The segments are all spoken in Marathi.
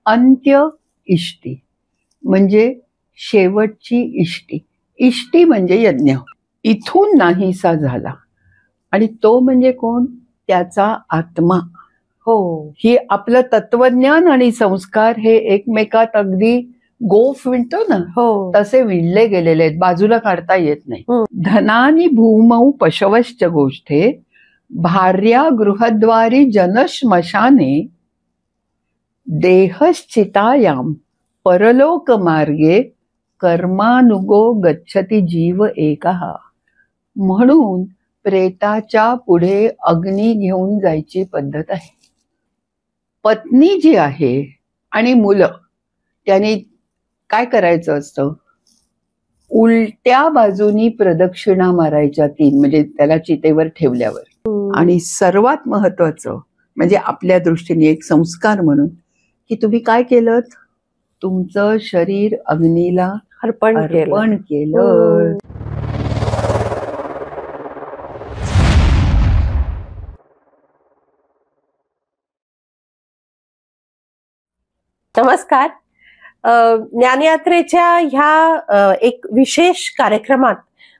अंत्य इष्टी म्हणजे शेवटची इष्टी. इष्टी म्हणजे यज्ञ. इथून नाहीसा झाला आणि तो म्हणजे कोण? त्याचा आत्मा. हो, ही आपलं तत्वज्ञान आणि संस्कार हे एकमेकात अगदी गोफ विणतो ना, हो, तसे विणले गेलेले आहेत, बाजूला काढता येत नाही. धनानी भूमौ पशवश्च गोष्ठे भार्या गृहद्वारी जनश्मशाने देहश्चितायाम परलोक मार्गे कर्मानुगो गच्छति जीव एकहा. म्हणून प्रेताच्या पुढे अग्नी घेऊन जायची पद्धत आहे. पत्नी जी आहे आणि मुलं, त्यांनी काय करायचं असतं? उलट्या बाजूनी प्रदक्षिणा मारायच्या 3, म्हणजे त्याला चितेवर ठेवल्यावर. आणि सर्वात महत्वाचं म्हणजे आपल्या दृष्टीने एक संस्कार म्हणून की तुम्ही काय केलं? तुमचं शरीर अग्नीला अर्पण केलं. नमस्कार. ज्ञानयात्रेच्या ह्या एक विशेष कार्यक्रमात,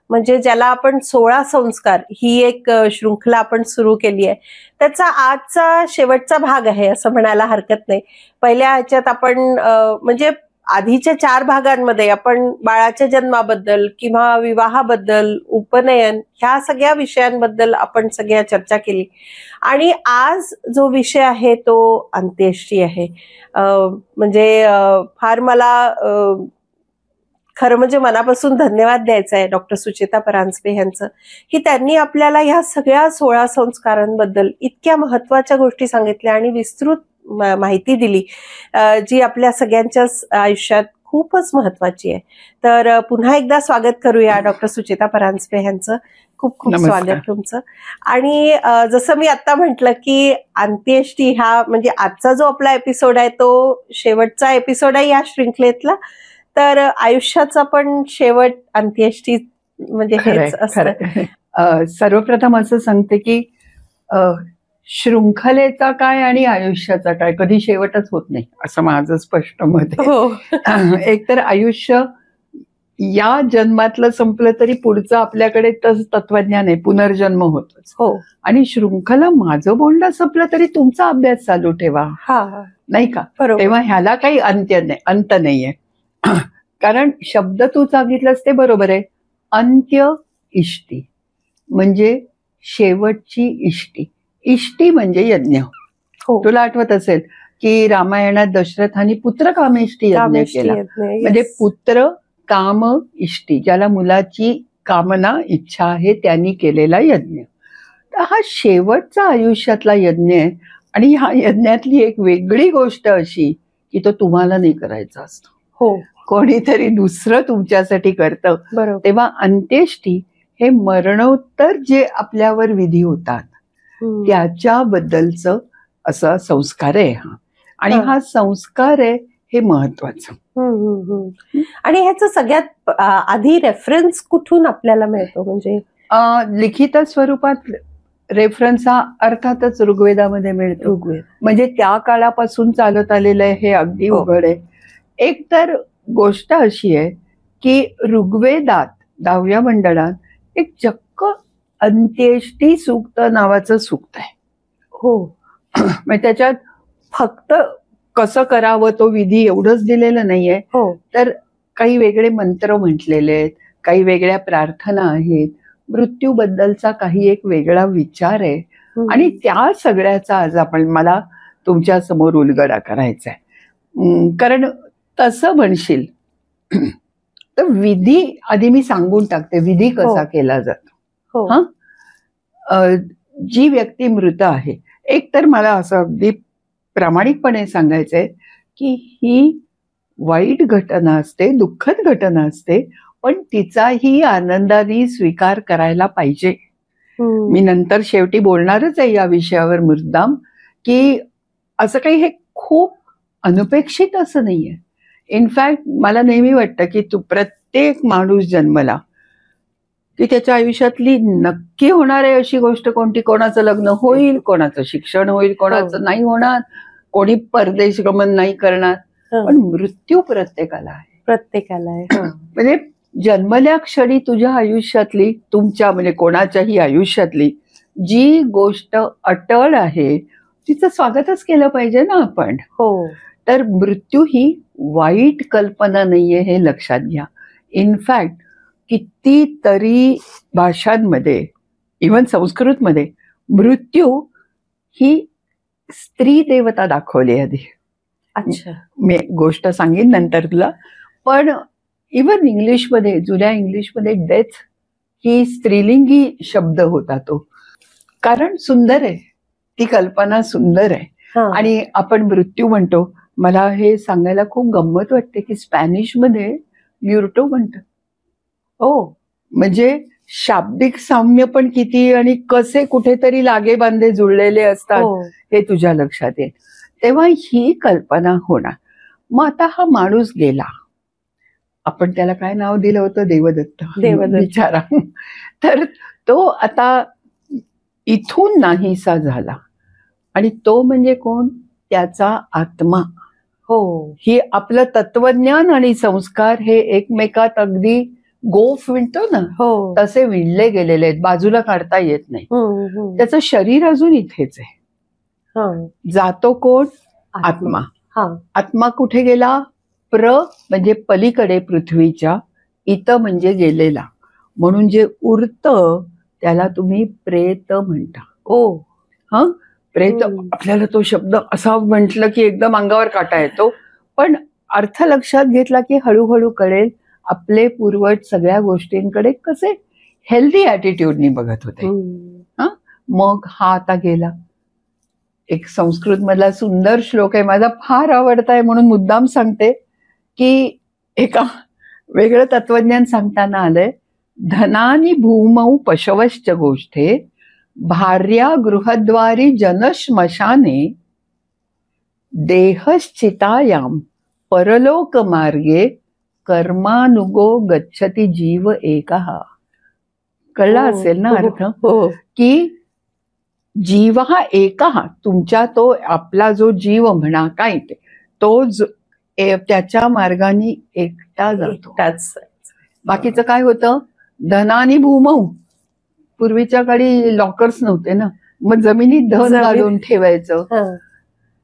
म्हणजे ज्याला आपण 16 संस्कार ही एक शृंखला आपण सुरू केली आहे, त्याचा आजचा शेवटचा भाग आहे असं म्हणायला हरकत नाही. पहिल्या ह्याच्यात आपण म्हणजे आधीच्या 4 भागांमध्ये आपण बाळाच्या जन्माबद्दल किंवा विवाहाबद्दल, उपनयन ह्या सगळ्या विषयांबद्दल आपण सगळ्या चर्चा केली. आणि आज जो विषय आहे तो अंत्येष्टी आहे. म्हणजे फार मला खरं म्हणजे मनापासून धन्यवाद द्यायचा आहे डॉक्टर सुचेता परांजपे यांचं, की त्यांनी आपल्याला ह्या सगळ्या 16 संस्कारांबद्दल इतक्या महत्वाच्या गोष्टी सांगितल्या आणि विस्तृत माहिती दिली, जी आपल्या सगळ्यांच्याच आयुष्यात खूपच महत्वाची आहे. तर पुन्हा एकदा स्वागत करूया डॉक्टर सुचेता परांजपे यांचं. खूप खूप स्वागत तुमचं. आणि जसं मी आता म्हटलं की अंत्येष्टी हा म्हणजे आजचा जो आपला एपिसोड आहे तो शेवटचा एपिसोड आहे या शृंखलेतला. तर आयुष्याचा पण शेवट अंत्येष्टी म्हणजे हेच असतं. सर्वप्रथम असं सांगते की शृंखलेचा काय आणि आयुष्याचा काय, कधी शेवटच होत नाही असं माझं स्पष्ट मत आहे. एकतर आयुष्य या जन्मातलं संपलं तरी पुढचं आपल्याकडे तत्वज्ञान आहे, पुनर्जन्म होतोच. आणि शृंखला माझं बोलणं संपलं तरी तुमचा अभ्यास चालू ठेवा, नाही का? तेव्हा ह्याला काही अंत नाहीये. कारण शब्द तू सांगितलंस ते बरोबर आहे. अंत्य इष्टी म्हणजे शेवटची इष्टी. इष्टी म्हणजे यज्ञ. तुला आठवत असेल की रामायणात दशरथाने पुत्रकामेष्टी यज्ञ केला. म्हणजे पुत्र काम इष्टी, ज्याला मुलाची कामना इच्छा आहे त्यांनी केलेला यज्ञ. तर हा शेवटचा आयुष्यातला यज्ञ आहे. आणि ह्या यज्ञातली एक वेगळी गोष्ट अशी की तो तुम्हाला नाही करायचा असतो, कोणीतरी दुसरं तुमच्यासाठी करतं. तेव्हा अंत्येष्टी हे मरणोत्तर जे आपल्यावर विधी होतात त्याच्याबद्दलचं असा संस्कार आहे हा. आणि हा संस्कार आहे हे महत्वाचं. आणि ह्याचं सगळ्यात आधी रेफरन्स कुठून आपल्याला मिळतो? म्हणजे लिखित स्वरूपात रेफरन्स हा अर्थातच ऋग्वेदामध्ये मिळतो. म्हणजे त्या काळापासून चालत आलेलं आहे हे अगदी उघड आहे. एक तर गोष्ट अशी आहे की ऋग्वेदात 10व्या मंडळात एक चक्क अंत्येष्टी सूक्त नावाचं सूक्त आहे. म्हणजे त्याच्यात फक्त कसं करावं तो विधी एवढंच दिलेलं नाहीये, तर काही वेगळे मंत्र म्हटलेले आहेत, काही वेगळ्या प्रार्थना आहेत, मृत्यूबद्दलचा काही एक वेगळा विचार आहे. आणि त्या सगळ्याचा आज मला तुमच्या समोर उलगडा करायचा आहे. कारण तसं म्हणशील तर विधी आधी मी सांगून टाकते विधी कसा केला जातो. जी व्यक्ती मृत आहे, एक तर मला असं अगदी प्रामाणिकपणे सांगायचंय की ही वाईट घटना असते, दुःखद घटना असते, पण तिचाही आनंदाने स्वीकार करायला पाहिजे. मी नंतर शेवटी बोलणारच आहे या विषयावर मुद्दाम, की असं काही हे खूप अनपेक्षित असं नाहीये. इनफॅक्ट मला नेहमी वाटतं की प्रत्येक माणूस जन्मला की त्याच्या आयुष्यातली नक्की होणार आहे अशी गोष्ट कोणती, कोणाचं लग्न होईल, कोणाचं शिक्षण होईल, कोणाचं नाही होणार, कोणी परदेश गमन नाही करणार, पण मृत्यू प्रत्येकाला आहे. प्रत्येकाला आहे. म्हणजे जन्मल्या क्षणी तुझ्या आयुष्यातली, तुमच्या म्हणजे कोणाच्याही आयुष्यातली जी गोष्ट अटळ आहे तिचं स्वागतच केलं पाहिजे ना आपण. हो. तर मृत्यू ही वाईट कल्पना नाहीये हे लक्षात घ्या. इनफॅक्ट कितीतरी भाषांमध्ये, इव्हन संस्कृतमध्ये मृत्यू ही स्त्री देवता दाखवली आधी. अच्छा. मी गोष्ट सांगेन नंतर तुला. पण इव्हन इंग्लिशमध्ये, जुन्या इंग्लिशमध्ये डेथ ही स्त्रीलिंगी शब्द होता तो. कारण सुंदर आहे, ती कल्पना सुंदर आहे. आणि आपण मृत्यू म्हणतो. मला हे सांगायला खूप गंमत वाटते की स्पॅनिशमध्ये म्युर्टो म्हणतात. म्हणजे शाब्दिक साम्य पण किती आणि कसे कुठेतरी लागे बांधे जुळलेले असतात हे तुझ्या लक्षात येईल. तेव्हा ही कल्पना होणार. मग आता हा माणूस गेला, आपण त्याला काय नाव दिलं होतं? देवदत्त. विचारा. तर तो आता इथून नाहीसा झाला. आणि तो म्हणजे कोण? त्याचा आत्मा. ही आपलं तत्वज्ञान आणि संस्कार हे एकमेकात अगदी गोफ विणतो ना, तसे विणले गेलेले आहेत, बाजूला काढता येत नाही. त्याचं शरीर अजून इथेच आहे. जातो कोण? आत्मा. आत्मा कुठे गेला? प्र म्हणजे पलीकडे पृथ्वीच्या, इत म्हणजे गेलेला. म्हणून जे उरतं त्याला तुम्ही प्रेत म्हणता. प्रेत, आपल्याला तो शब्द असा म्हटलं की एकदम अंगावर काटा येतो, पण अर्थ लक्षात घेतला की हळूहळू कळेल. आपले पूर्वज सगळ्या गोष्टींकडे कसे हेल्दी ऍटिट्यूडनी बघत होते. मग हा आता गेला. एक संस्कृत मधला सुंदर श्लोक आहे, माझा फार आवडता आहे म्हणून मुद्दाम सांगते, की एका वेगळं तत्वज्ञान सांगताना आलंय. धनानी भूमौ पशवश्च गोष्ठे, भार्या गृहद्वारी जनश्मशाने, देहश्चितायाम परलोक मार्गे, कर्मानुगो गच्छति जीव एकः. कळला असेल ना अर्थ? की जीव हा एकः, तुमच्या तो आपला जो जीव म्हणा काय ते, तो त्याच्या मार्गाने एकटा जातो. बाकीचं काय होतं? धनानी भूमौ, पूर्वीच्या काळी लॉकर्स नव्हते ना, मग जमिनीत धन घालून ठेवायचं.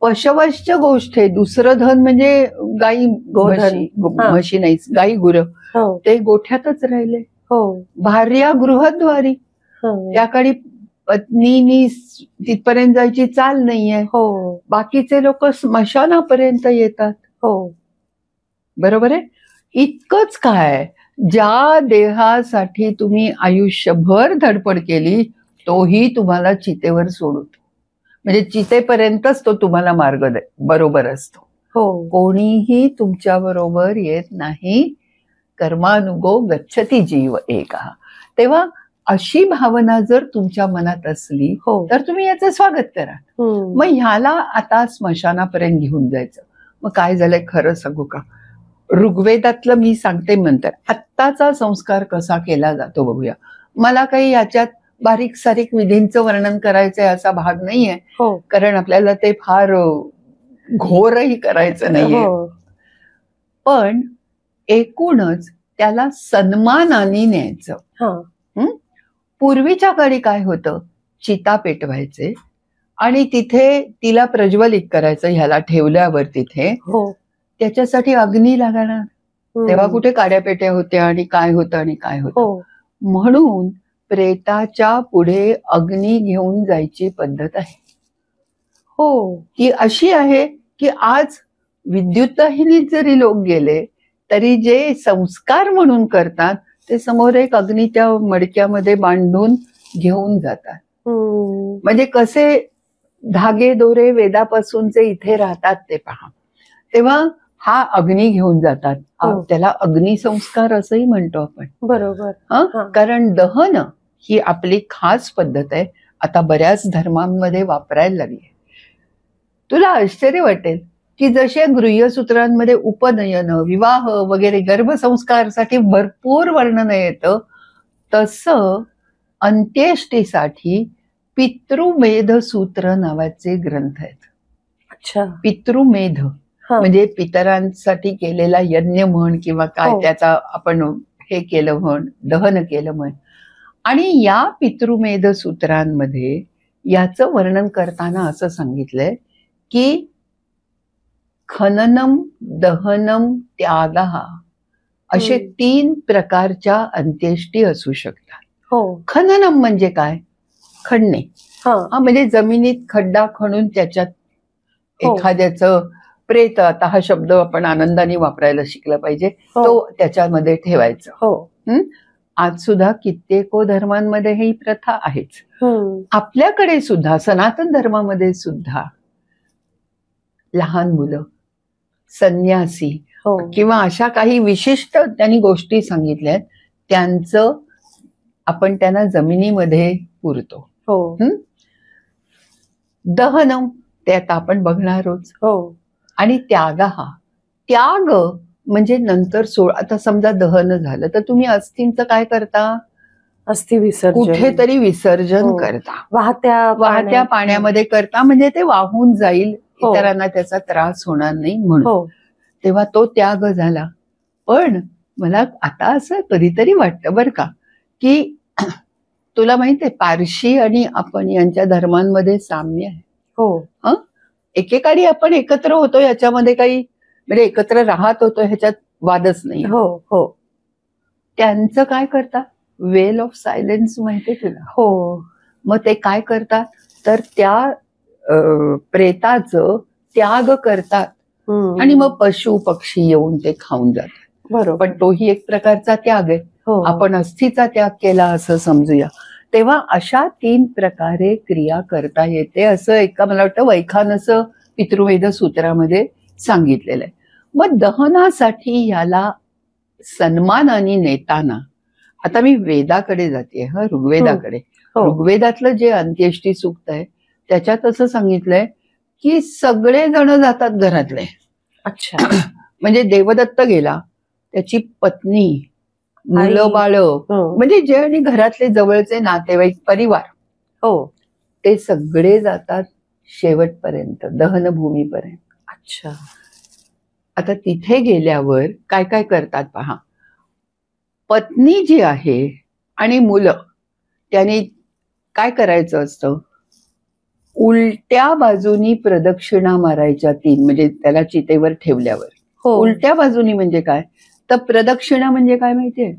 पशवश्च गोष्टी, दुसरं धन म्हणजे गाई म्हशी नाही, गाई गुरं, ते गोठ्यातच राहिले. भार्या गृहद्वारी, त्या काळी पत्नीनी तिथपर्यंत जायची चाल नाहीये. बाकीचे लोक स्मशानापर्यंत येतात. बरोबर आहे. इतकंच काय, ज्या देहासाठी तुम्ही आयुष्यभर धडपड केली तोही तुम्हाला चितेवर सोडतो. म्हणजे चितेपर्यंतच तो तुम्हाला मार्ग बरोबर असतो. कोणीही तुमच्या बरोबर येत नाही. कर्मानुगो गच्छति जीव एकः. तेव्हा अशी भावना जर तुमच्या मनात असली तर तुम्ही याचं स्वागत करा. मग ह्याला आता स्मशानापर्यंत घेऊन जायचं. मग काय झालंय खरं सांगू का? ऋग्वेदातलं मी सांगते नंतर. आत्ताचा संस्कार कसा केला जातो बघूया. मला काही याच्यात बारीक सारीक विधींचं वर्णन करायचंय असा भाग नाहीये, कारण आपल्याला ते फार घोरही करायचं नाहीये. पण एकूणच त्याला सन्मानाने न्यायचं. पूर्वीच्या काळी काय होतं? चिता पेटवायचे आणि तिथे तिला प्रज्वलित करायचं. ह्याला ठेवल्यावर तिथे त्याच्यासाठी अग्नी लागणार. तेव्हा कुठे काड्यापेट्या होत्या आणि काय होतं आणि काय होतं. म्हणून प्रेताच्या पुढे अग्नी घेऊन जायची पद्धत आहे. ती अशी आहे की आज विद्युतहीन जरी लोक गेले तरी जे संस्कार म्हणून करतात ते समोर एक अग्नी त्या मडक्यामध्ये बांधून घेऊन जातात. म्हणजे कसे धागे दोरे वेदापासूनचे इथे राहतात ते पहा. तेव्हा हा अग्नी घेऊन जातात. त्याला अग्निसंस्कार असंही म्हणतो आपण. बरोबर. कारण दहन ही आपली खास पद्धत आहे. आता बऱ्याच धर्मांमध्ये वापरायला लागली. तुला आश्चर्य वाटेल की जसे गृह्यसूत्रांमध्ये उपनयन, विवाह वगैरे गर्भसंस्कारसाठी भरपूर वर्णन येतं, तसं अंत्येष्टीसाठी पितृमेध सूत्र नावाचे ग्रंथ आहेत. अच्छा. पितृमेध म्हणजे पितरांसाठी केलेला यज्ञ म्हण किंवा काय त्याचा आपण हे केलं म्हण, दहन केलं म्हण. आणि या पितृमेध सूत्रांमध्ये याचं वर्णन करताना असं सांगितलंय की खननम, दहनम, त्यागः असे 3 प्रकारच्या अंत्येष्टी असू शकतात. खननम म्हणजे काय? खणणे. म्हणजे जमिनीत खड्डा खणून त्याच्यात एखाद्याचं प्रेत, आता हा शब्द आपण आनंदाने वापरायला शिकला पाहिजे, तो त्याच्यामध्ये ठेवायचं. आज सुद्धा कित्येको धर्मांमध्ये ही प्रथा आहेच. आपल्याकडे सुद्धा सनातन धर्मामध्ये सुद्धा लहान मुलं, संन्यासी किंवा अशा काही विशिष्ट त्यांनी गोष्टी सांगितल्यात, त्यांचं आपण त्यांना जमिनीमध्ये पुरतो. दहनम ते आता आपण बघणार आहोत. आणि त्यागः, त्याग म्हणजे नंतर आता समजा दहन झालं तर तुम्ही अस्थींचं काय करता? अस्थि विसर्जन, कुठेतरी विसर्जन करता, वाहत्या पाण्यामध्ये करता, म्हणजे ते वाहून जाईल, इतरांना त्याचा त्रास होणार नाही म्हणून. तेव्हा तो त्याग झाला. पण मला आता असं कधीतरी वाटतं बरं का, की तुला माहितीये पारशी आणि आपण यांच्या धर्मांमध्ये साम्य आहे. एकेकाळी आपण एकत्र होतो, याच्यामध्ये काही म्हणजे एकत्र राहत होतो, ह्याच्यात वादच नाही. त्यांचं काय करतात? वेल ऑफ सायलेन्स माहितीये तुला? मग ते काय करतात तर त्या प्रेताचं त्याग करतात आणि मग पशु पक्षी येऊन ते खाऊन जातात. पण तोही एक प्रकारचा त्याग आहे. आपण अस्थीचा त्याग केला असं समजूया. तेव्हा अशा 3 प्रकारे क्रिया करता येते असं एका मला वाटतं वैखानस पितृवेद सूत्रामध्ये सांगितलेलं आहे. मग दहनासाठी याला सन्मानाने नेताना आता मी वेदाकडे जाते, ऋग्वेदाकडे. ऋग्वेदातलं जे अंत्येष्टी सूक्त आहे त्याच्यात असं सांगितलंय की सगळे जण जातात घरातले. अच्छा. म्हणजे देवदत्त गेला, त्याची पत्नी, मुलं बाळ, म्हणजे जे आणि घरातले जवळचे नातेवाईक, परिवार, ते सगळे जातात शेवटपर्यंत, दहनभूमीपर्यंत. अच्छा. आता तिथे गेल्यावर काय काय करतात पहा. पत्नी जी आहे आणि मुलं, त्यांनी काय करायचं असतं? उलट्या बाजूनी प्रदक्षिणा मारायच्या 3, म्हणजे त्याला चितेवर ठेवल्यावर. उलट्या बाजूनी म्हणजे काय? तर प्रदक्षिणा म्हणजे काय माहितीये?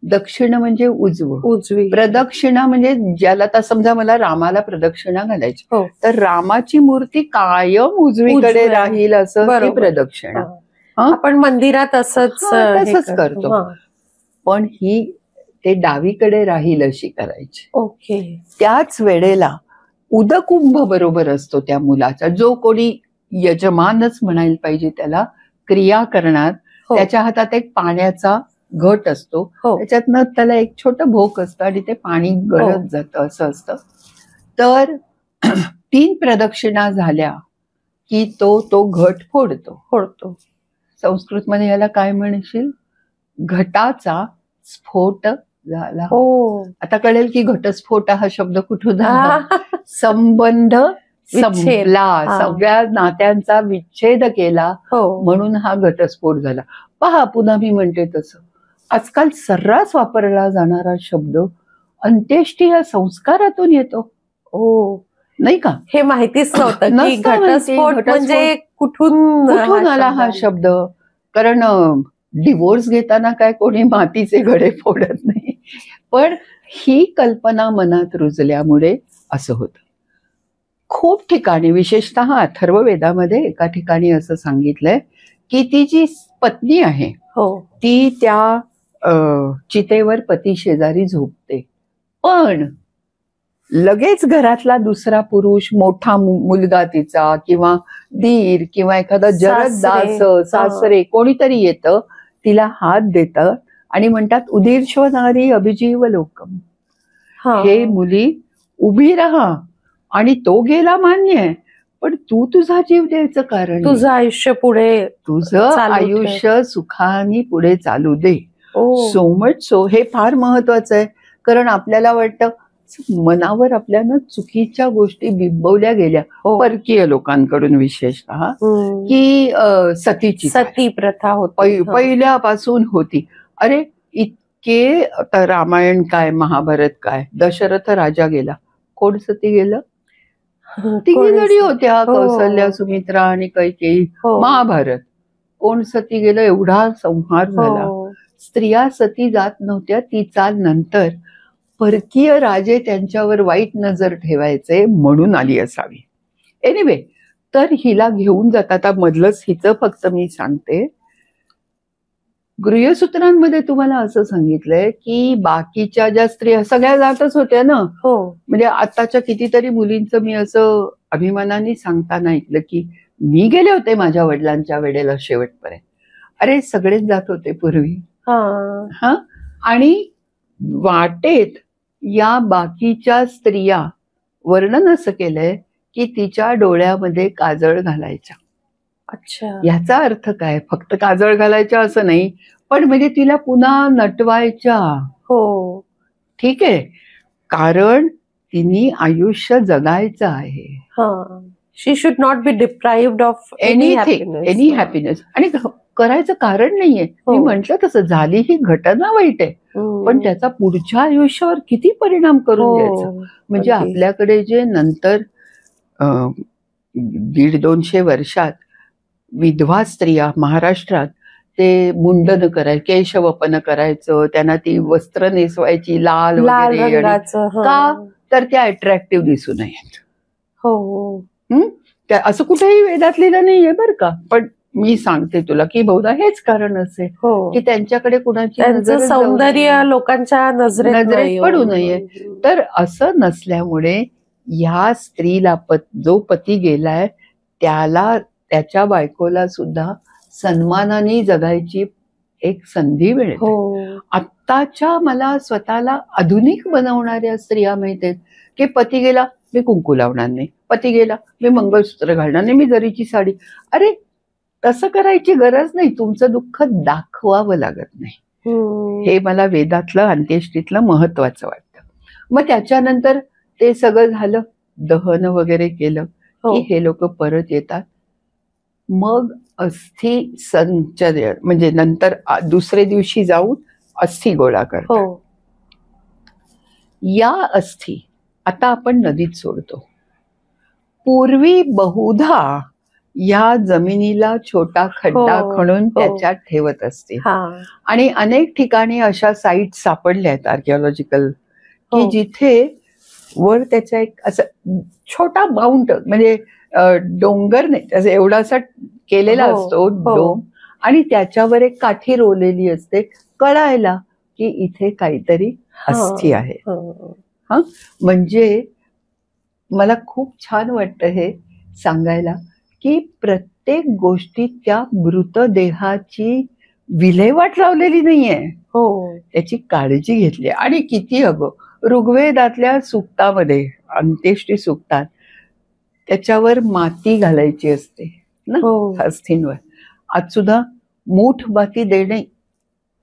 दक्षिण म्हणजे उजवी, प्रदक्षिणा म्हणजे ज्याला आता समजा मला रामाला प्रदक्षिणा घालायची, तर रामाची मूर्ती कायम उजवीकडे राहील असं ती प्रदक्षिणा. आपण मंदिरात तसंच करतो. पण ही ते डावीकडे राहील अशी करायची. त्याच वेळेला उदकुंभ बरोबर असतो त्या मुलाचा, जो कोणी यजमानच म्हणायला पाहिजे त्याला, क्रिया करणार. त्याच्या हातात एक पाण्याचा घट असतो, त्याच्यातनं त्याला एक छोटं भोक असतं आणि ते पाणी गळत जातं असं असतं. तर 3 प्रदक्षिणा झाल्या की तो घट फोडतो. संस्कृतमध्ये याला काय म्हणशील? घटाचा स्फोट झाला. आता कळेल की घटस्फोट हा शब्द कुठून आला. संबंध संपला, सगळ्या नात्यांचा विच्छेद केला म्हणून हा घटस्फोट झाला. पहा, पुन्हा मी म्हणते तसं आजकाल सर्रास वापरला जाणारा शब्द अंत्येष्टी या संस्कारातून येतो. नाही का? हे माहितीच नव्हतं की घटस्फोट म्हणजे कुठून आला हा शब्द. कारण डिवोर्स घेताना काय कोणी मातीचे घडे फोडत नाही, पण ही कल्पना मनात रुजल्यामुळे असं होतं. खूप ठिकाणी, विशेषतः अथर्ववेदामध्ये एका ठिकाणी असं सांगितलंय की ती जी पत्नी आहे ती त्या चितेवर पती शेजारी झोपते, पण लगेच घरातला दुसरा पुरुष, मोठा मुलगा तिचा किंवा दीर किंवा एखादा जरदास, सासरे कोणीतरी येतं, तिला हात देतं आणि म्हणतात उदीर्श्वनारी अभिजीव लोकम. हे मुली उभी राहा, आणि तो गेला मान्य आहे, पण तू तुझा जीव द्यायचं कारण, तुझं आयुष्य पुढे, तुझं आयुष्य सुखाने पुढे चालू दे. सो मच सो हे फार महत्वाचं आहे. कारण आपल्याला वाटतं मनावर आपल्याला चुकीच्या गोष्टी बिंबवल्या गेल्या परकीय लोकांकडून विशेषतः की सतीची सती प्रथा होती, पहिल्यापासून होती. अरे इतके रामायण काय महाभारत काय, दशरथ राजा गेला, कोण सती गेलं? तिघी जणी होत्या, कौसल्या, सुमित्रा आणि कैकेयी. महाभारत कोण सती गेलं? एवढा संहार झाला. स्त्रिया सती जात नव्हत्या. ती चाल नंतर परकीय राजे त्यांच्यावर वाईट नजर ठेवायचे म्हणून आली असावी. एनिवे, तर हिला घेऊन जातात. आता मधलंच हिचं फक्त मी सांगते, गृहसूत्रांमध्ये तुम्हाला असं सांगितलंय की बाकीच्या ज्या स्त्रिया सगळ्या जातच होत्या ना. म्हणजे आताच्या कितीतरी मुलींचं मी असं अभिमानाने सांगताना ऐकलं की मी गेले होते माझ्या वडिलांच्या वेळेला शेवटपर्यंत. अरे सगळेच जात होते पूर्वी. हा, आणि वाटेत या बाकीच्या स्त्रिया वर्णन असं केलंय की तिच्या डोळ्यामध्ये काजळ घालायच्या. अच्छा, याचा अर्थ काय? फक्त काजळ घालायच्या असं नाही, पण म्हणजे तिला पुन्हा नटवायच्या. हो, ठीक आहे, कारण तिने आयुष्य जगायचं आहे. She should not be deprived of any happiness. आणि करायचं कारण नाहीये. मी म्हंटल तसं, झाली ही घटना वाईट आहे, पण त्याचा पुढच्या आयुष्यावर किती परिणाम करून द्यायचा. म्हणजे आपल्याकडे जे नंतर 150-200 वर्षात विधवा स्त्रिया महाराष्ट्रात ते मुंडन करायचं, केशवपन करायचं, त्यांना ती वस्त्र नेसवायची लाल वगैरे, का तर त्या अट्रॅक्टिव्ह दिसू नयेत. असं कुठेही वेदात लिहिलं नाहीये बरं का, पण मी सांगते तुला की बहुधा हेच कारण असेल की त्यांच्याकडे कुणाची सौंदर्य लोकांच्या नजरेत पडू नये. तर असं नसल्यामुळे ह्या स्त्रीला जो पती गेलाय त्याला, त्याच्या बायकोला सुद्धा सन्मानाने जगायची एक संधी मिळते. आत्ताच्या मला स्वतःला आधुनिक बनवणाऱ्या स्त्रिया माहित आहेत की पती गेला मी कुंकू लावणार नाही, पती गेला मी मंगळसूत्र घालणार नाही, मी जरीची साडी. अरे तसं करायची गरज नाही. तुमचं दुःख दाखवावं लागत नाही. हे मला वेदातलं अंत्येष्टीतलं महत्वाचं वाटतं. मग त्याच्यानंतर ते सगळं झालं, दहन वगैरे केलं की हे लोक परत येतात. मग अस्थी संचय म्हणजे नंतर दुसरे दिवशी जाऊन अस्थी गोळा करतात. या अस्थी आता आपण नदीत सोडतो. पूर्वी बहुधा या जमिनीला छोटा खड्डा खणून त्याच्यात ठेवत असते. आणि अनेक ठिकाणी अशा साईट सापडल्या आहेत आर्किओलॉजिकल की जिथे वर त्याचा एक असं छोटा माउंट म्हणजे डोंगर नाही, त्याचा एवढासा केलेला असतो डोम, आणि त्याच्यावर एक काठी रोवलेली असते, कळायला की इथे काहीतरी अस्थी आहे. म्हणजे मला खूप छान वाटतं हे सांगायला की प्रत्येक गोष्टीत त्या मृतदेहाची विल्हेवाट लावलेली नाहीये. त्याची काळजी घेतली. आणि किती अगं ऋग्वेदातल्या सूक्तामध्ये, अंत्येष्टी सूक्तात त्याच्यावर माती घालायची असते ना अस्थींवर. आज सुद्धा मूठ माती देणे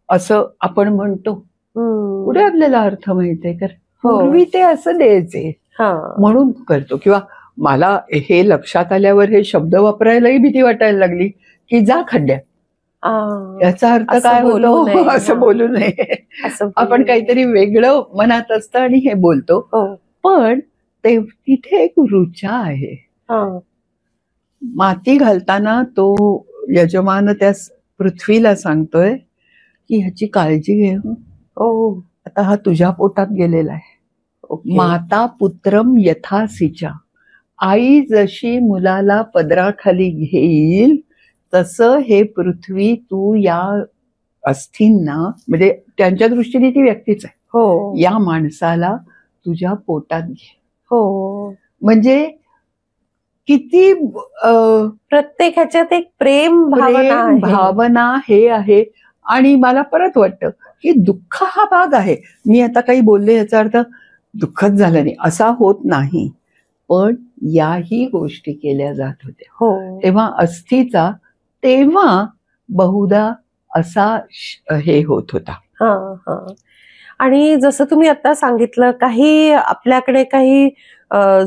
असं आपण म्हणतो. पुढे आपल्याला अर्थ माहितीये का? पूर्वी ते असं द्यायचे म्हणून करतो. किंवा मला हे लक्षात आल्यावर हे शब्द वापरायलाही भीती वाटायला लागली की जा खड्ड्यात. याचा अर्थ काय होतो? असं बोलू नये. आपण काहीतरी वेगळं मनात असतं आणि हे बोलतो. पण तिथे एक ऋचा आहे. माती घालताना तो यजमान त्या पृथ्वीला सांगतोय की ह्याची काळजी घे. आता हा तुझ्या पोटात गेलेला आहे. माता पुत्रम यथासिचा, आई जशी मुलाला पदराखाली घेईल तसं हे पृथ्वी तू या अस्थींना, म्हणजे त्यांच्या दृष्टीने ती व्यक्तीच आहे, या माणसाला तुझ्या पोटात घे. म्हणजे किती प्रत्येक ह्याच्यात एक प्रेम भावना हे आहे. आणि मला परत वाटतं की दुःख हा भाग आहे. मी आता काही बोलले याचा अर्थ दुःखच झालं नाही असा होत नाही, पण याही गोष्टी केल्या जात होत्या. तेव्हा अस्थीचा तेव्हा बहुधा असा हे होत होता. आणि जसं तुम्ही आता सांगितलं, काही आपल्याकडे काही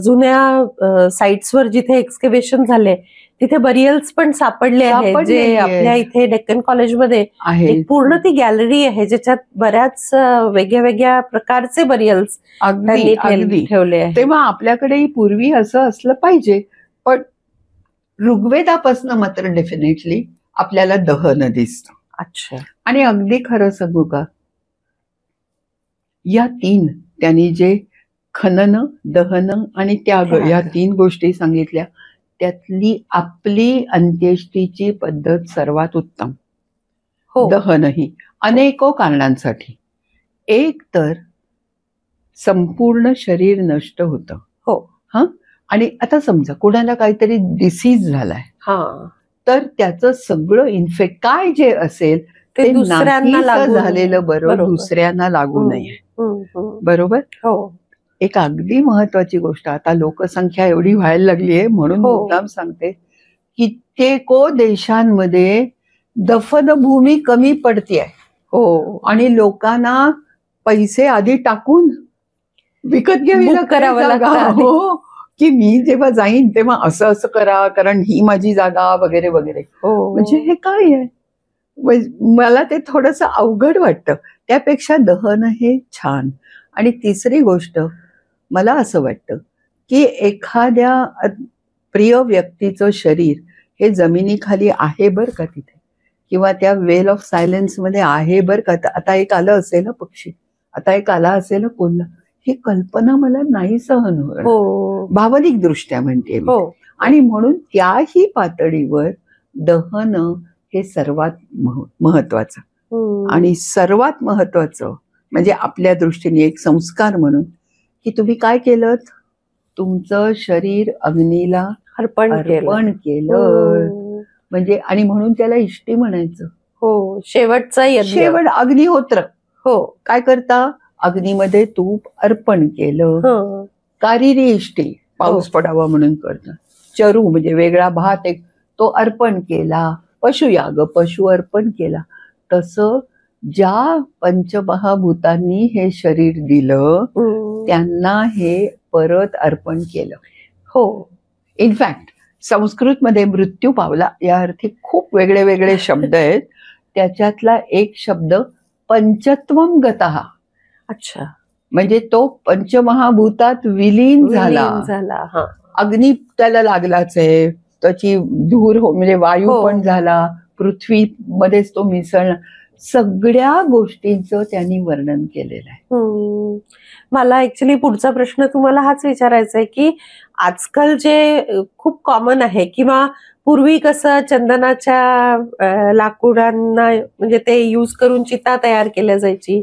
जुन्या साइट्सवर जिथे एक्सकेव्हेशन झाले तिथे बरियल्स पण सापडले आहेत, जे आपल्या इथे डेक्कन कॉलेजमध्ये एक पूर्ण ती गॅलरी आहे ज्याच्यात बऱ्याच वेगळ्या वेगळ्या प्रकारचे बरियल्स ठेवले आहेत. तेव्हा आपल्याकडेही पूर्वी असं असलं पाहिजे, पण ऋग्वेदापासून मात्र डेफिनेटली आपल्याला दहन दिसतं. अच्छा. आणि अगदी खरं सांगू का, या तीन त्यांनी जे खनन, दहन आणि त्याग या तीन गोष्टी सांगितल्या, त्यातली आपली अंत्येष्टीची पद्धत सर्वात उत्तम. दहन ही अनेको कारणांसाठी. एक तर संपूर्ण शरीर नष्ट होतं. हा, आणि आता समजा कोणाला काहीतरी डिसीज झालाय, तर त्याचं सगळं इन्फेक्ट काय जे असेल ते दुसऱ्यांना झालेलं बरं, दुसऱ्यांना लागू नये. बरोबर. एक अगदी महत्वाची गोष्ट, आता लोकसंख्या एवढी व्हायला लागली आहे म्हणून मुद्दाम सांगते, कित्येको देशांमध्ये दफनभूमी कमी पडतीये. आणि लोकांना पैसे आधी टाकून विकत घ्यावी करावं लागतं, की मी जेव्हा जाईन तेव्हा असं असं करा, कारण ही माझी जागा वगैरे वगैरे. म्हणजे हे काय आहे, मला ते थोडंसं अवघड वाटतं. त्यापेक्षा दहन हे छान. आणि तिसरी गोष्ट, मला असं वाटतं की एखाद्या प्रिय व्यक्तीचं शरीर हे जमिनीखाली आहे बरं का तिथे, किंवा त्या वेल ऑफ सायलेन्स मध्ये आहे बरं का. आता एक आलं असेल पक्षी, आता एक आला असेल कोल्हा, ही कल्पना मला नाही सहन होत, भावनिक दृष्ट्या म्हणते मी. आणि म्हणून त्याही पातळीवर दहन हे सर्वात महत्वाचं. आणि सर्वात महत्वाचं म्हणजे आपल्या दृष्टीने एक संस्कार म्हणून, की तुम्ही काय केलं, तुमचं शरीर अग्नीला अर्पण केलं. म्हणजे आणि म्हणून त्याला इष्टी म्हणायचं. शेवटचा शेवट अग्निहोत्र. काय करता, अग्नीमध्ये तूप अर्पण केलं. कारिरी इष्टी, पाऊस पडावा म्हणून करतात. चरू म्हणजे वेगळा भात एक, तो अर्पण केला. पशुयाग, पशु अर्पण केला. तसं ज्या पंचमहाभूतांनी हे शरीर दिलं त्यांना हे परत अर्पण केलं. इनफॅक्ट संस्कृतमध्ये मृत्यू पावला या अर्थी खूप वेगळे वेगळे शब्द आहेत. त्याच्यातला एक शब्द पंचत्वम गतः. अच्छा. म्हणजे तो पंचमहाभूतात विलीन झाला. अग्नी त्याला लागलाच आहे, त्याची धूर म्हणजे वायू पण झाला, पृथ्वीमध्येच तो मिसळला. सगळ्या गोष्टींचं त्यांनी वर्णन केलेलं आहे. मला ऍक्च्युली पुढचा प्रश्न तुम्हाला हाच विचारायचा आहे, की आजकाल जे खूप कॉमन आहे, किंवा पूर्वी कसं चंदनाच्या लाकूडांना म्हणजे ते यूज करून चिता तयार केल्या जायची,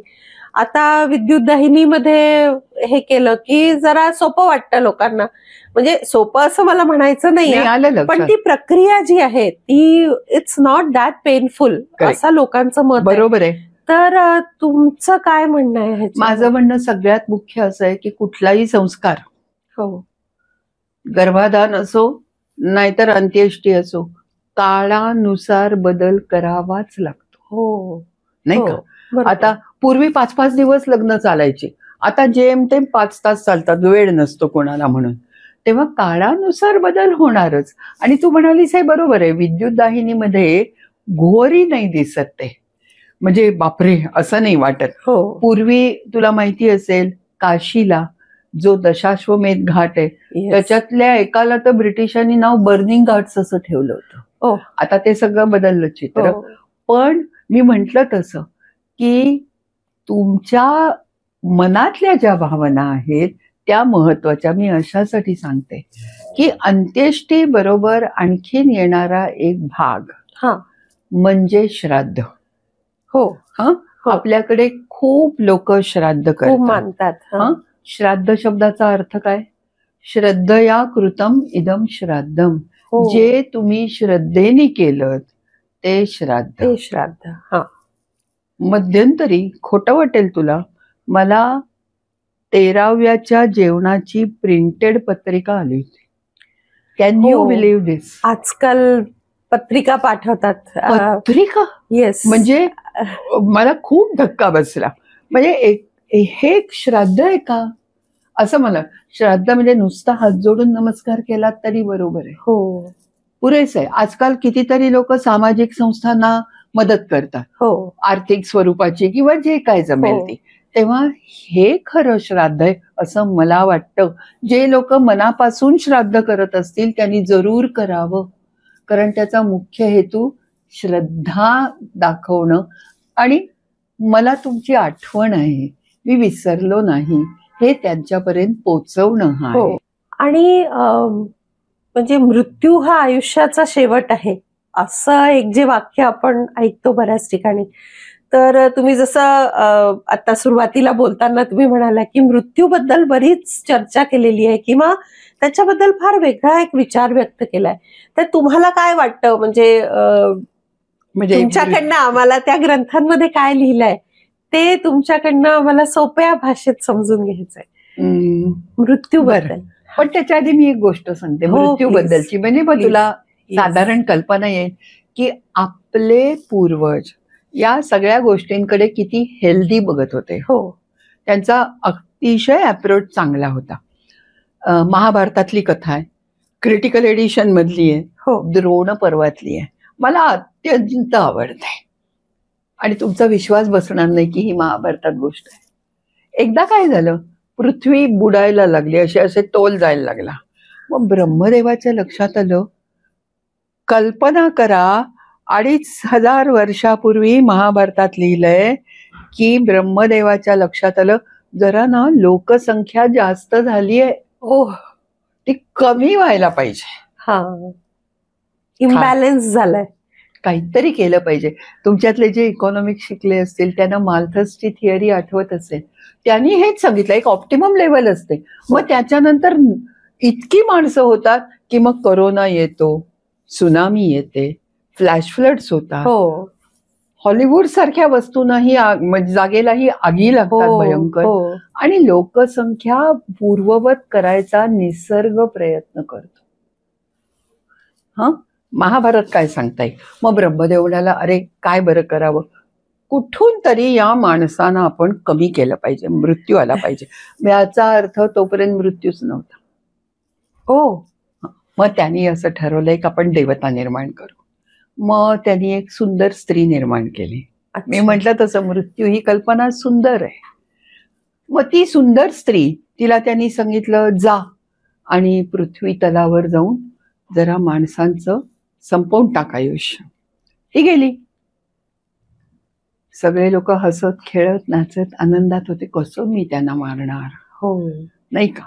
आता विद्युत दाहिनीमध्ये हे केलं की जरा सोपं वाटतं लोकांना. म्हणजे सोपं असं मला म्हणायचं नाही, पण ती प्रक्रिया जी आहे ती इट्स नॉट दॅट पेनफुल असं लोकांचं मत. बरोबर आहे. तर तुमचं काय म्हणणं आहे? माझं म्हणणं सगळ्यात मुख्य असं आहे की कुठलाही संस्कार, गर्भाधान असो नाहीतर अंत्येष्टी असो, काळानुसार बदल करावाच लागतो. नाही का. आता पूर्वी 5-5 दिवस लग्न चालायचे, आता जेमतेम 5 तास चालतात, वेळ नसतो कोणाला म्हणून. तेव्हा काळानुसार बदल होणारच. आणि तू म्हणालीस हे बरोबर आहे, विद्युत दाहिनीमध्ये घोरी नाही दिसत ते, म्हणजे बापरे असं नाही वाटत. पूर्वी तुला माहिती असेल काशीला जो दशाश्वमेध घाट आहे त्याच्यातल्या एकाला तर ब्रिटिशांनी नाव बर्निंग घाट्स असं ठेवलं होतं. आता ते सगळं बदललं चित्र. पण मी म्हंटल तसं की तुमच्या मनातल्या ज्या भावना आहेत त्या महत्वाच्या. मी अशासाठी सांगते की अंत्येष्टी बरोबर आणखीन येणारा एक भाग म्हणजे श्राद्ध. आपल्याकडे खूप लोक श्राद्ध करतात. श्राद्ध शब्दाचा अर्थ काय? श्रद्धया कृतम इदम श्राद्धम. जे तुम्ही श्रद्धेने केलं ते श्राद्ध. मध्यंतरी खोटं वाटेल तुला, मला 13व्याच्या जेवणाची प्रिंटेड पत्रिका आली होती. कॅन यू बिलीव्ह दिस? आजकाल पत्रिका पाठवतात. पत्रिका? येस. म्हणजे मला खूप धक्का बसला. म्हणजे हे एक श्राद्ध आहे का असं मला. श्राद्ध म्हणजे नुसता हात जोडून नमस्कार केला तरी बरोबर आहे, हो पुरेसं आहे. आजकाल कितीतरी लोक सामाजिक संस्थांना मदत करतात, हो आर्थिक स्वरूपाची किंवा जे काय जमेल ती. तेव्हा हे खरं श्राद्ध आहे असं मला वाटतं. जे लोक मनापासून श्राद्ध करत असतील त्यांनी जरूर करावं, कारण त्याचा मुख्य हेतू श्रद्धा दाखवणं आणि मला तुमची आठवण आहे, मी विसरलो नाही, हे त्यांच्यापर्यंत पोचवणं हा आहे. आणि म्हणजे मृत्यू हा आयुष्याचा शेवट आहे असं एक जे वाक्य आपण ऐकतो बऱ्याच ठिकाणी. तर तुम्ही जसं आता सुरुवातीला बोलताना तुम्ही म्हणाला की मृत्यूबद्दल बरीच चर्चा केलेली आहे किंवा त्याच्याबद्दल फार वेगळा एक विचार व्यक्त केलाय. तर तुम्हाला काय वाटतं, म्हणजे तुमच्याकडनं आम्हाला त्या ग्रंथांमध्ये काय लिहिलंय ते तुमच्याकडनं आम्हाला सोप्या भाषेत समजून घ्यायचंय मृत्यूबद्दल. पण त्याच्या आधी मी एक गोष्ट सांगते मृत्यूबद्दलची, म्हणजे मग तुला साधारण कल्पना येईल की आपले पूर्वज या सगळ्या गोष्टींकडे किती हेल्दी बघत होते. त्यांचा अतिशय अप्रोच चांगला होता. महाभारतातली कथा आहे, क्रिटिकल एडिशन मधली आहे, द्रोण पर्वातली आहे, मला अत्यंत आवडते आणि तुमचा विश्वास बसणार नाही की ही महाभारतात गोष्ट आहे. एकदा काय झालं, पृथ्वी बुडायला लागली, असे तोल जायला लागला. मग ब्रह्मदेवाच्या लक्षात आलं, कल्पना करा 2500 वर्षापूर्वी महाभारतात लिहिलंय की ब्रह्मदेवाच्या लक्षात आलं जरा ना लोकसंख्या जास्त झालीये, ती कमी व्हायला पाहिजे, इम्बॅलन्स झालाय, काहीतरी केलं पाहिजे. तुमच्यातले जे इकॉनॉमिक्स शिकले असतील त्यांना माल्थसची थिअरी आठवत असेल, त्यांनी हेच सांगितलं एक ऑप्टिमम लेवल असते. मग त्याच्यानंतर इतकी माणसं होतात की मग कोरोना येतो, सुनामी येते, फ्लॅश फ्लड्स होतात, हॉलिवूड सारख्या वस्तूंनाही जागेलाही आगी लागतात भयंकर, आणि लोकसंख्या पूर्ववत करायचा निसर्ग प्रयत्न करतो. महाभारत काय सांगताय? मग ब्रह्मदेवनाला अरे काय बरं करावं, कुठून तरी या माणसानं आपण कमी केलं पाहिजे, मृत्यू आला पाहिजे. याचा अर्थ तोपर्यंत मृत्यूच नव्हता. मग त्यांनी असं ठरवलंय की आपण देवता निर्माण करू. मग त्यांनी एक सुंदर स्त्री निर्माण केली. मी म्हटलं तसं मृत्यू ही कल्पना सुंदर आहे. मग ती सुंदर स्त्री, तिला त्यांनी सांगितलं जा आणि पृथ्वी तलावर जाऊन जरा माणसांचं संपवून टाक आयुष्य. ती गेली. सगळे लोक हसत खेळत नाचत आनंदात होते, कसं मी त्यांना मारणार, नाही का.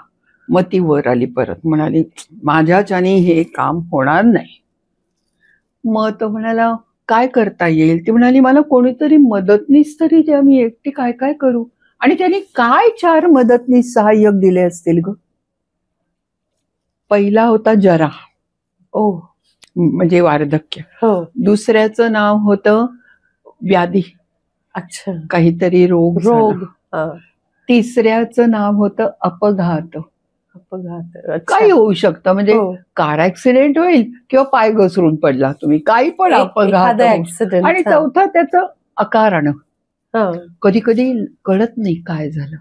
मग ती वर आली, परत म्हणाली माझ्याच्याने हे काम होणार नाही. मग तो म्हणाला काय करता येईल? ती म्हणाली मला कोणीतरी मदतनीस तरी द्या, मी एकटी काय काय करू. आणि त्यांनी काय 4 मदतनीस सहाय्यक दिले असतील ग. पहिला होता जरा, म्हणजे वार्धक्य. दुसऱ्याचं नाव होतं व्याधी, काहीतरी रोग. तिसऱ्याचं नाव होतं अपघात. काही होऊ शकतं, म्हणजे कार ऍक्सिडेंट होईल किंवा पाय घसरून पडला तुम्ही, काही पण अपघात. आणि चौथं त्याचं अकारण, कधी कधी कळत नाही काय झालं,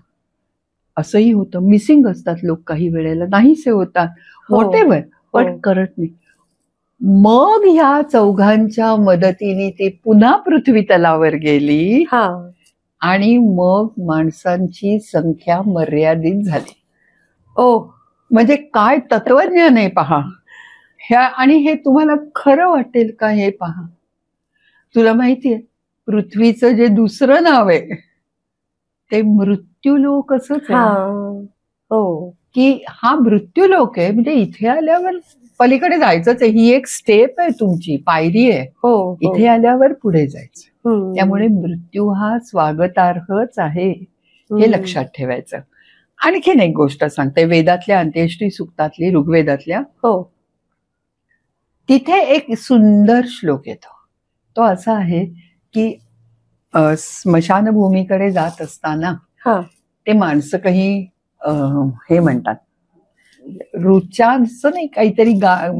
असंही होतं. मिसिंग असतात लोक काही वेळेला, नाहीसे होतात, व्हॉटेव्हर, पण कळत नाही. मग ह्या चौघांच्या मदतीने ते पुन्हा पृथ्वी तलावर गेली आणि मग माणसांची संख्या मर्यादित झाली. म्हणजे काय तत्वज्ञान आहे पहा ह्या. आणि हे तुम्हाला खरं वाटेल का हे पहा. तुला माहितीये पृथ्वीचं जे दुसरं नाव आहे ते मृत्यूलोक असंच आहे. की हा मृत्यूलोक आहे, म्हणजे इथे आल्यावर पलीकडे जायचंच आहे, ही एक स्टेप आहे, तुमची पायरी आहे, इथे आल्यावर पुढे जायचं. त्यामुळे मृत्यू हा स्वागतार्हच आहे, हे लक्षात ठेवायचं. आणखीन एक गोष्ट सांगते, वेदातल्या अंत्येष्टी सूक्तातली, ऋग्वेदातल्या, तिथे एक सुंदर श्लोक येतो. तो असा आहे की स्मशानभूमीकडे जात असताना ते माणसं काही हे म्हणतात, रुचांचं नाही, काहीतरी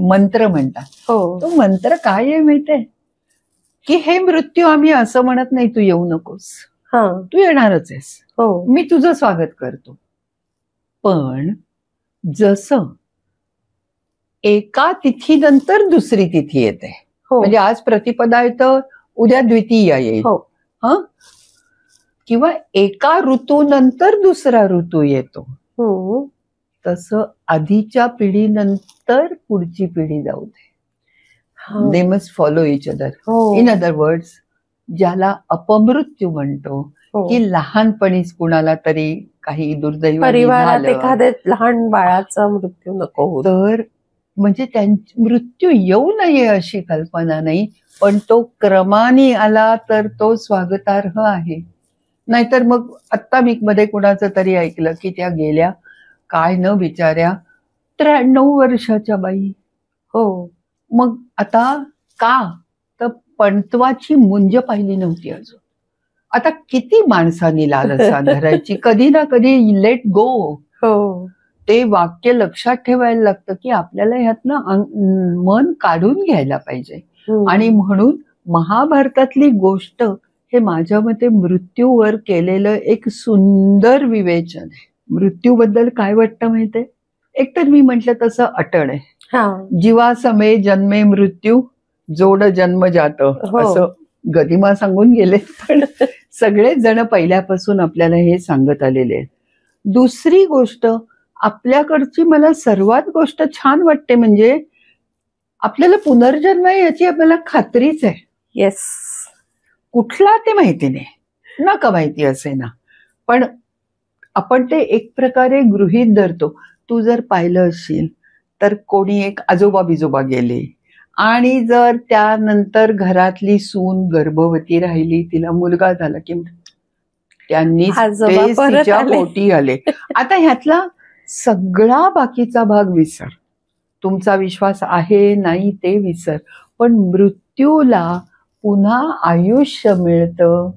मंत्र म्हणतात. तो मंत्र काय आहे माहितीये? की हे मृत्यू आम्ही असं म्हणत नाही तू येऊ नकोस, तू येणारच आहेस, हो, मी तुझं स्वागत करतो. पण जसं एका तिथीनंतर दुसरी तिथी येते, म्हणजे आज प्रतिपदा येतं, उद्या द्वितीया येईल, किंवा एका ऋतूनंतर दुसरा ऋतू येतो, तसं आधीच्या पिढीनंतर पुढची पिढी जाऊ दे. They must follow each other. In other words, ज्याला अपमृत्यू म्हणतो, की लहानपणीच कुणाला तरी काही दुर्दैव परिवारात एखाद्या लहान बाळाचा मृत्यू नको, तर म्हणजे मृत्यू येऊ नये अशी कल्पना नाही, पण तो क्रमाने आला तर तो स्वागतार्ह आहे. नाहीतर मग आत्ता मी मध्ये कुणाचं तरी ऐकलं की त्या गेल्या काय न बिचाऱ्या 93 वर्षाच्या बाई. मग आता का, तर पणत्वाची मुंज पाहिली नव्हती अजून. आता किती माणसांनी लालसा धरायची, कधी ना कधी लेट गो. ते वाक्य लक्षात ठेवायला लागतं की आपल्याला ह्यातनं मन काढून घ्यायला पाहिजे. आणि म्हणून महाभारतातली गोष्ट हे माझ्या मते मृत्यूवर केलेलं एक सुंदर विवेचन आहे. मृत्यूबद्दल काय वाटतं माहितीये, एकतर मी म्हटलं तसं अटळ आहे. जीवा समे जन्मे मृत्यू, जोड जन्म जात, असं गदिमा सांगून गेले. पण सगळेच जण पहिल्यापासून आपल्याला हे सांगत आलेले आहेत. दुसरी गोष्ट, आपल्याकडची मला सर्वात गोष्ट छान वाटते म्हणजे आपल्याला पुनर्जन्म आहे याची आपल्याला खात्रीच आहे. येस, कुठला ते माहिती नाही, नका माहिती असे ना, पण आपण ते एक प्रकारे गृहीत धरतो. तू जर पाहिलं असशील तर कोणी एक आजोबा बिजोबा गेले आणि जर त्यानंतर घरातली सून गर्भवती राहिली, तिला मुलगा झाला की त्यांनी तिच्या पोटी आले. आता ह्यातला सगळा बाकीचा भाग विसर, तुमचा विश्वास आहे नाही ते विसर, पण मृत्यूला पुन्हा आयुष्य मिळतं,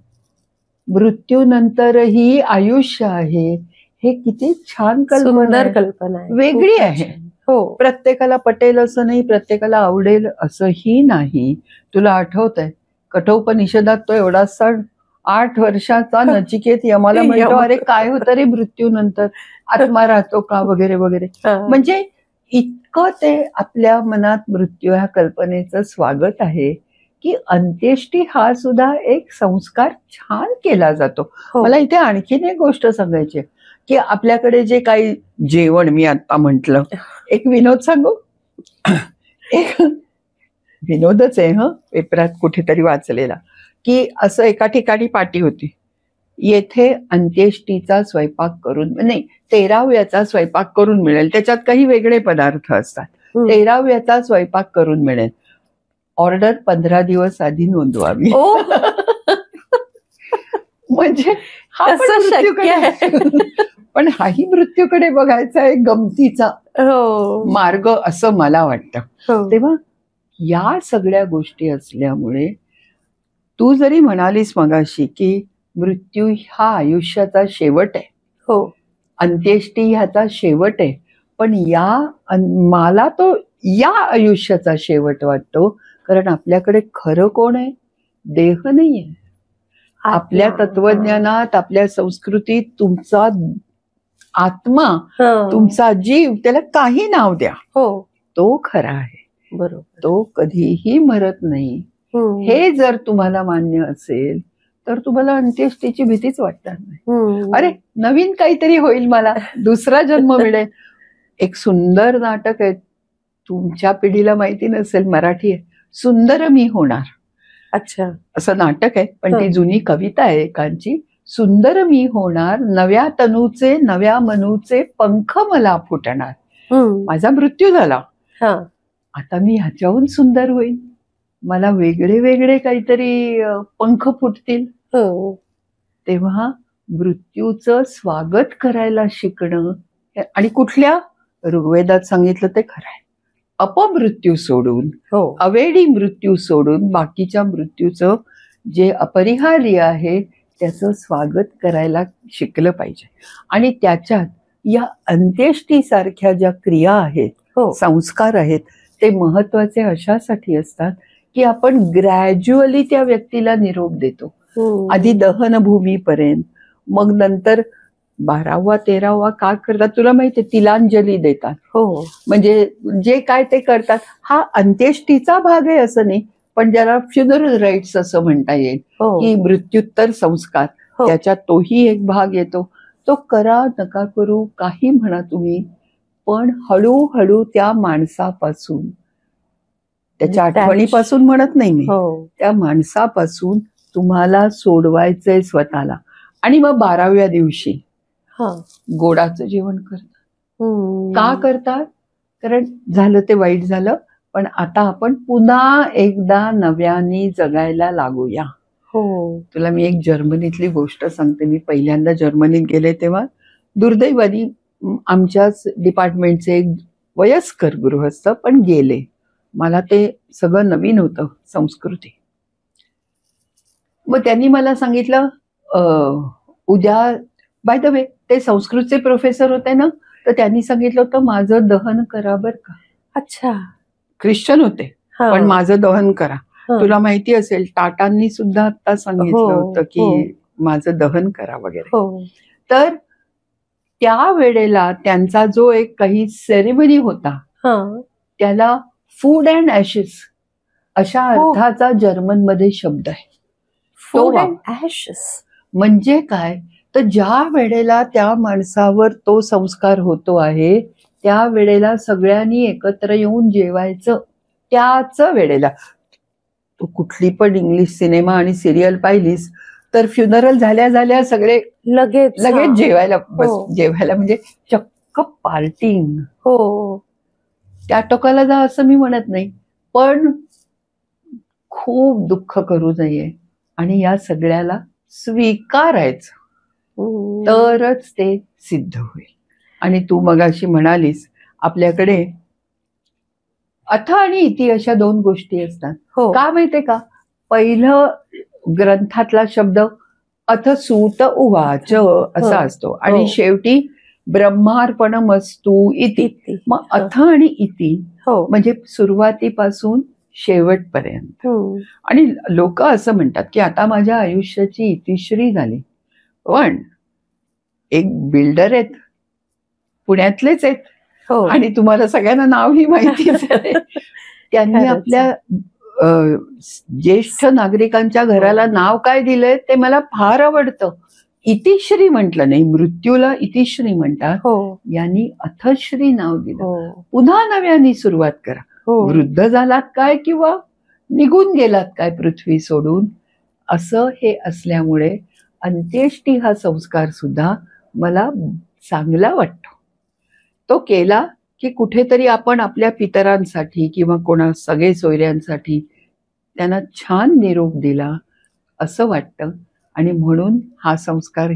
मृत्यूनंतरही आयुष्य आहे. हे किती छान कल्पना आहे, वेगळी आहे. प्रत्येकाला पटेल असं नाही, प्रत्येकाला आवडेल असंही नाही. तुला आठवतंय कठोपनिषदात तो एवढासा 8 वर्षाचा नचिकेत यमाला म्हणतो, अरे काय होतं रे मृत्यूनंतर, आत्मा राहतो का, वगैरे वगैरे. म्हणजे इतकं ते आपल्या मनात मृत्यू ह्या कल्पनेचं स्वागत आहे की अंत्येष्टी हा सुद्धा एक संस्कार छान केला जातो. मला इथे आणखीन एक गोष्ट सांगायची की आपल्याकडे जे काही जेवण, मी आता म्हटलं, एक विनोद सांगू, एक विनोदच आहे पेपरात कुठेतरी वाचलेला, की असं एका ठिकाणी पार्टी होती, येथे अंत्येष्टीचा स्वयंपाक करून, नाही 13व्याचा स्वयंपाक करून मिळेल, त्याच्यात काही वेगळे पदार्थ असतात, 13व्याचा स्वयंपाक करून मिळेल, ऑर्डर 15 दिवस आधी नोंदवावी. म्हणजे हा शक्य आहे, पण हाही मृत्यूकडे बघायचा एक गमतीचा मार्ग असं मला वाटतं. तेव्हा या सगळ्या गोष्टी असल्यामुळे तू जरी म्हणालीस मगाशी की मृत्यू हा आयुष्याचा शेवट आहे, अंत्येष्टी ह्याचा शेवट आहे, पण मला तो या आयुष्याचा शेवट वाटतो, कारण आपल्याकडे खरं कोण आहे, देह नाहीये. आपल्या तत्वज्ञानात, आपल्या संस्कृतीत तुमचा आत्मा, तुमचा जीव, त्याला काही नाव द्या, तो खरा आहे. बरोबर, तो कधीही मरत नाही. हे जर तुम्हाला मान्य असेल तर तुम्हाला अंत्येष्टीची भीतीच वाटणार नाही. अरे नवीन काहीतरी होईल, मला दुसरा जन्म मिळेल. एक सुंदर नाटक आहे, तुमच्या पिढीला माहिती नसेल, मराठी आहे, सुंदर मी होणार. अच्छा, असं नाटक आहे, पण ती जुनी कविता आहे एकांची. सुंदर मी होणार, नव्या तनूचे नव्या मनूचे पंख मला फुटणार. माझा मृत्यू झाला, आता मी ह्याच्याहून सुंदर होईल, मला वेगळे वेगळे काहीतरी पंख फुटतील. तेव्हा मृत्यूचं स्वागत करायला शिकणं, आणि कुठल्या ऋग्वेदात सांगितलं ते खरं आहे, अपमृत्यू सोडून, अवेडी मृत्यू सोडून बाकीच्या मृत्यूचं जे अपरिहार्य आहे त्याचं स्वागत करायला शिकलं पाहिजे. आणि त्याच्यात या अंत्येष्टीसारख्या ज्या क्रिया आहेत, संस्कार आहेत, ते महत्वाचे अशासाठी असतात की आपण ग्रॅज्युअली त्या व्यक्तीला निरोप देतो. आधी दहनभूमीपर्यंत, मग नंतर 12वा 13वा का करतात तुला माहितीये, तिलांजली देतात. म्हणजे जे काय ते करतात, हा अंत्येष्टीचा भाग आहे असं नाही, पण ज्याला फ्युनरल राईट्स असं म्हणता येईल, की मृत्युत्तर संस्कार, त्याच्यात तोही एक भाग येतो. तो करा नका करू काही म्हणा तुम्ही, पण हळूहळू त्या माणसापासून, त्याच्या आठवणीपासून म्हणत नाही मी, त्या माणसापासून तुम्हाला सोडवायचंय स्वतःला. आणि मग 12व्या दिवशी गोडाचं जेवण करतात. का करतात? कारण झालं ते वाईट झालं, पण आता आपण पुन्हा एकदा नव्याने जगायला लागूया. तुला मी एक जर्मनीतली गोष्ट सांगते. मी पहिल्यांदा जर्मनीत गेले तेव्हा दुर्दैवानी आमच्याच डिपार्टमेंटचे एक वयस्कर गृहस्थ पण गेले. मला ते सगळं नवीन होतं, संस्कृती. मग त्यांनी मला सांगितलं, उद्या, बाय द वे ते संस्कृतचे प्रोफेसर होते ना, तर त्यांनी सांगितलं होतं माझं दहन करा बर का. अच्छा. ख्रिश्चन होते, पण माझं दहन करा. तुला माहिती असेल, टाटांनी सुद्धा आता सांगितलं होतं की माझं दहन करा वगैरे. तर त्या वेळेला त्यांचा जो एक काही सेरेमनी होता, त्याला फूड अँड ॲशेस अशा अर्थाचा जर्मन मध्ये शब्द आहे. फूड अँड ॲशेस म्हणजे काय, तर ज्या वेळेला त्या माणसावर तो संस्कार होतो आहे, त्या वेळेला सगळ्यांनी एकत्र येऊन जेवायचं. त्याच वेळेला तू कुठली पण इंग्लिश सिनेमा आणि सिरियल पाहिलीस तर फ्युनरल झाल्या झाल्या सगळे लगेच जेवायला जेवायला म्हणजे चक्क पार्टिंग. त्या टोकाला जा असं मी म्हणत नाही, पण खूप दुःख करू नये आणि या सगळ्याला स्वीकारायचं, तरच ते सिद्ध होईल. आणि तू मगाशी म्हणालीस, आपल्याकडे अथ आणि इति अशा दोन गोष्टी असतात. का माहितीये का, पहिलं ग्रंथातला शब्द अथ सूत उवाच असा असतो आणि शेवटी ब्रह्मार्पणमस्तु इति. मग अथ आणि इति म्हणजे सुरुवातीपासून शेवटपर्यंत. आणि लोक असं म्हणतात की आता माझ्या आयुष्याची इतिश्री झाली, पण एक बिल्डर आहेत, पुण्यातलेच आहेत आणि तुम्हाला सगळ्यांना नावही माहितीच आहे, त्यांनी आपल्या ज्येष्ठ नागरिकांच्या घराला नाव काय दिलंय ते मला फार आवडतं. इतिश्री म्हटलं नाही, मृत्यूला इतिश्री म्हणतात. यांनी अथश्री नाव दिलं. पुन्हा नव्याने सुरुवात करा. वृद्ध झालात काय किंवा निघून गेलात काय पृथ्वी सोडून, असं हे असल्यामुळे अंत्येष्टी हा संस्कार सुद्धा मला चांगला वाटतो. तो केला की कुठेतरी आपण आपल्या पितरांसाठी किंवा कोणा सगळे सोयऱ्यांसाठी त्यांना छान निरोप दिला असं वाटतं. आणि म्हणून हा संस्कार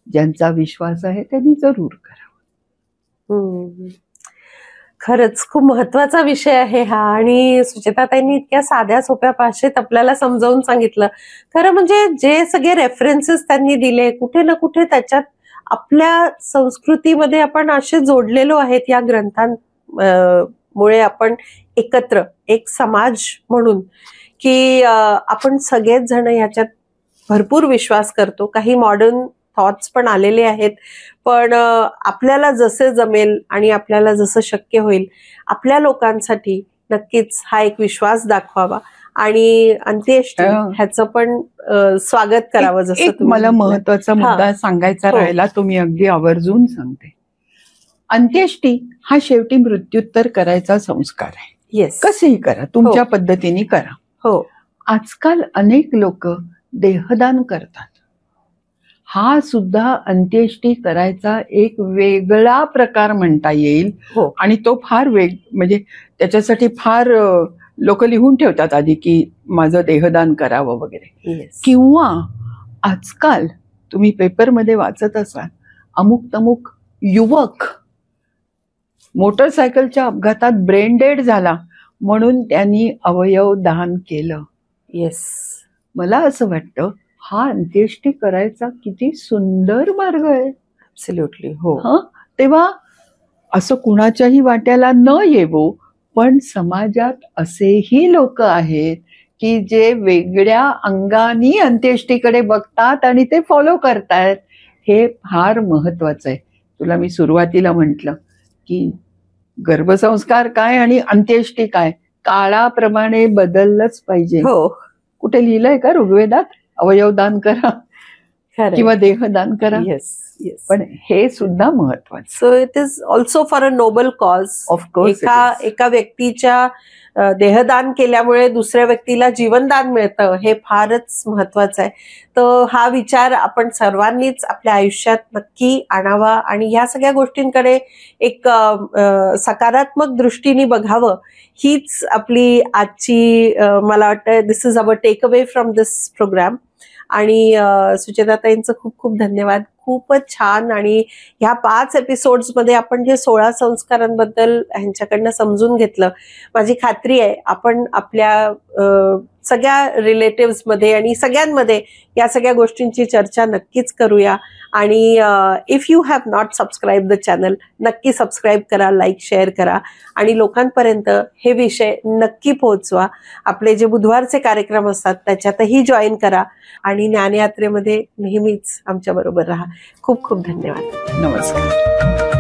ज्यांचा विश्वास आहे त्यांनी जरूर करावा. खरंच खूप महत्वाचा विषय आहे हा. आणि सुचेताताईंनी इतक्या साध्या सोप्या भाषेत आपल्याला समजावून सांगितलं. खरं म्हणजे जे सगळे रेफरन्सेस त्यांनी दिले, कुठे ना कुठे त्याच्यात आपल्या संस्कृतीमध्ये आपण असे जोडलेलो आहेत या ग्रंथांमुळे, आपण एकत्र एक समाज म्हणून, की आपण सगळेच जण ह्याच्यात भरपूर विश्वास करतो. काही मॉडर्न थॉट्स पण आलेले आहेत, पण आपल्याला जसे जमेल आणि आपल्याला जसं शक्य होईल आपल्या लोकांसाठी नक्कीच हा एक विश्वास दाखवावा आणि अंत्येष्टी ह्याचं पण स्वागत करावं. जसं मला महत्वाचा मुद्दा सांगायचा राहिला, तो मी अगदी आवर्जून सांगते. अंत्येष्टी हा शेवटी मृत्युत्तर करायचा संस्कार आहे. येस, कसेही करा, तुमच्या पद्धतीने करा. आजकाल अनेक लोक देहदान करतात. हा सुद्धा अंत्येष्टी करायचा एक वेगळा प्रकार म्हणता येईल. आणि तो फार म्हणजे त्याच्यासाठी फार लोक लिहून ठेवतात आधी की माझं देहदान करावं वगैरे. किंवा आजकाल तुम्ही पेपरमध्ये वाचत असाल, अमुक तमुक युवक मोटरसायकलच्या अपघातात ब्रेन डेड झाला म्हणून त्यांनी अवयव दान केलं. येस, मला असं वाटतं हा अंत्येष्टी करायचा किती सुंदर मार्ग आहे. ऍब्सोल्युटली. तेव्हा असं कुणाच्याही वाट्याला न येवो, पण समाजात असेही लोक आहेत की जे वेगळ्या अंगानी अंत्येष्टीकडे बघतात आणि ते फॉलो करतायत, हे फार महत्वाचं आहे. तुला मी सुरुवातीला म्हटलं की गर्भसंस्कार काय आणि अंत्येष्टी काय काळाप्रमाणे बदललंच पाहिजे. हो, कुठे लिहिलंय का ऋग्वेदात अवयवदान करा किंवा देहदान करा? Yes yes. पण हे सुद्धा महत्वाचं. So it is also for a noble cause. Of course एका व्यक्तीच्या देहदान केल्यामुळे दुसऱ्या व्यक्तीला जीवनदान मिळतं, हे फारच महत्वाचं आहे. तर हा विचार आपण सर्वांनीच आपल्या आयुष्यात नक्की आणावा आणि ह्या सगळ्या गोष्टींकडे एक सकारात्मक दृष्टीने बघावं. हीच आपली आजची मला वाटतं this is our take away from this programme. आणि सुचेताताईंचं खूप खूप धन्यवाद. खूपच छान. आणि ह्या 5 एपिसोड्स मध्ये आपण जे 16 संस्कारांबद्दल ह्यांच्याकडनं समजून घेतलं, माझी खात्री आहे आपण आपल्या सगळ्या रिलेटिव्स मध्ये आणि सगळ्यांमध्ये या सगळ्या गोष्टींची चर्चा नक्कीच करूया. आणि if you have not subscribe the channel, नक्की सबस्क्राईब करा, लाईक शेअर करा आणि लोकांपर्यंत हे विषय नक्की पोहोचवा. आपले जे बुधवारचे कार्यक्रम असतात त्याच्यातही जॉईन करा आणि ज्ञानयात्रेमध्ये नेहमीच आमच्या बरोबर राहा. खूप खूप धन्यवाद. नमस्कार.